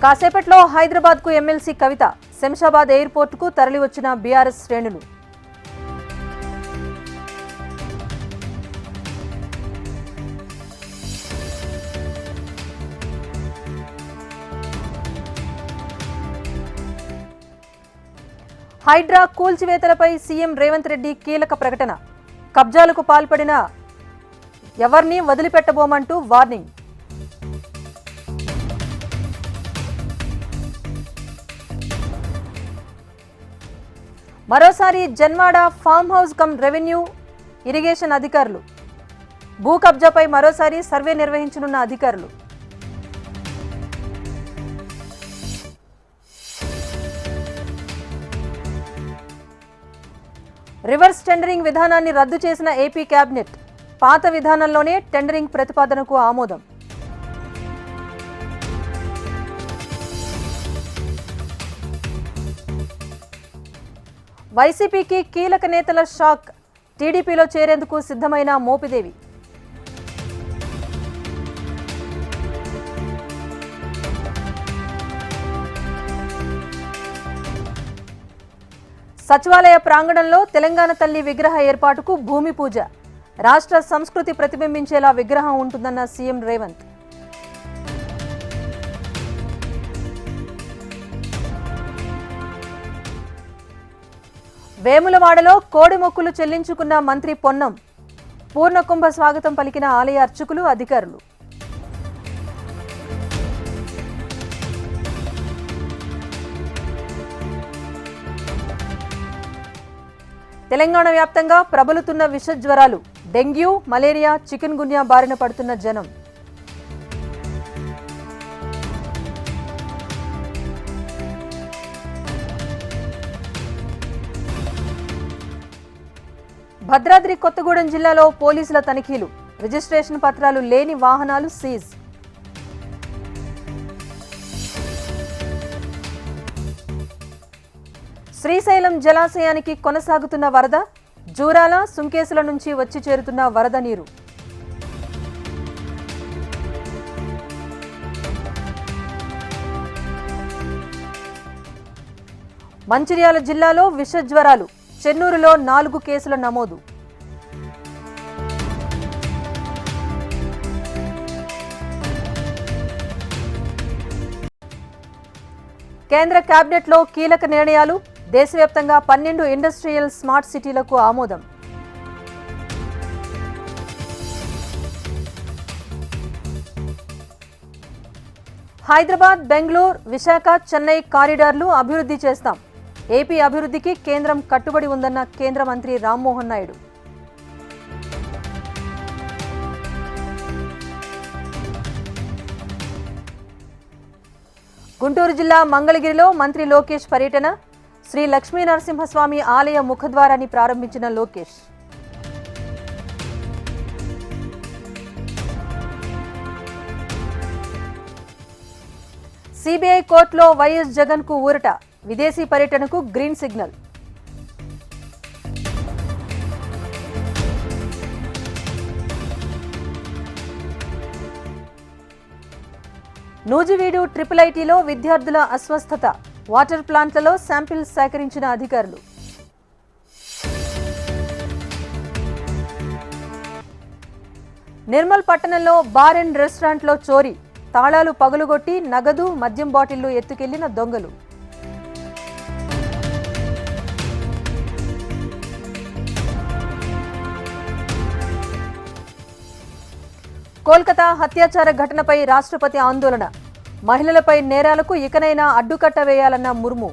కాసేపట్లో హైదరాబాద్కు ఎమ్మెల్సీ కవిత శంషాబాద్ ఎయిర్పోర్టుకు తరలివచ్చిన బీఆర్ఎస్ శ్రేణులు. హైడ్రా కూల్చివేతలపై సీఎం రేవంత్ రెడ్డి కీలక ప్రకటన. కబ్జాలకు పాల్పడిన ఎవరిని వదిలిపెట్టబోమంటూ వార్నింగ్. మరోసారి Janwada farm house come revenue irrigation అధికారులు. భూ కబ్జాపై మరోసారి సర్వే నిర్వహించనున్న అధికారులు. రివర్స్ టెండరింగ్ విధానాన్ని రద్దు చేసిన ఏపీ కేబినెట్. పాత విధానంలోనే టెండరింగ్ ప్రతిపాదనకు ఆమోదం. వైసీపీకి కీలక నేతల షాక్. టీడీపీలో చేరేందుకు సిద్ధమైన మోపిదేవి. సచివాలయ ప్రాంగణంలో తెలంగాణ తల్లి విగ్రహ ఏర్పాటుకు భూమి పూజ. రాష్ట్ర సంస్కృతి ప్రతిబింబించేలా విగ్రహం ఉంటుందన్న సీఎం రేవంత్. వేములవాడలో కోడి మొక్కులు చెల్లించుకున్న మంత్రి పొన్నం. పూర్ణకుంభ స్వాగతం పలికిన ఆలయ అర్చకులు, అధికారులు. తెలంగాణ వ్యాప్తంగా ప్రబలుతున్న విష జ్వరాలు. డెంగ్యూ, మలేరియా, చికెన్ గున్యా బారిన పడుతున్న జనం. భద్రాద్రి కొత్తగూడెం జిల్లాలో పోలీసుల తనిఖీలు. రిజిస్ట్రేషన్ పత్రాలు లేని వాహనాలు సీజ్. శ్రీశైలం జలాశయానికి కొనసాగుతున్న వరద. జూరాల, సుంకేసుల నుంచి వచ్చి చేరుతున్న వరద నీరు. మంచిర్యాల జిల్లాలో విష జ్వరాలు. చెన్నూరులో 4 కేసుల నమోదు. కేంద్ర కేబినెట్లో కీలక నిర్ణయాలు. దేశవ్యాప్తంగా 12 ఇండస్ట్రియల్ స్మార్ట్ సిటీలకు ఆమోదం. హైదరాబాద్, బెంగళూరు, విశాఖ, చెన్నై కారిడార్లు అభివృద్ధి చేస్తాం. ఏపీ అభివృద్ధికి కేంద్రం కట్టుబడి ఉందన్న కేంద్ర మంత్రి రామ్మోహన్ నాయుడు. గుంటూరు జిల్లా మంగళగిరిలో మంత్రి లోకేష్ పర్యటన. శ్రీ లక్ష్మీ నరసింహస్వామి ఆలయ ముఖద్వారాన్ని ప్రారంభించిన లోకేష్. సిబిఐ కోర్టులో వైఎస్ జగన్ కు ఊరట. విదేశీ పర్యటనకు గ్రీన్ సిగ్నల్. నూజివీడు ట్రిపుల్ ఐటీలో విద్యార్థుల అస్వస్థత. వాటర్ ప్లాంట్లలో శాంపిల్స్ సేకరించిన అధికారులు. నిర్మల్ పట్టణంలో బార్ అండ్ రెస్టారెంట్లో చోరీ. తాళాలు పగులుగొట్టి నగదు, మద్యం బాటిళ్లు ఎత్తుకెళ్లిన దొంగలు. కోల్కతా హత్యాచార ఘటనపై రాష్ట్రపతి ఆందోళన. మహిళలపై నేరాలకు ఇకనైనా అడ్డుకట్ట వేయాలన్న ముర్ము.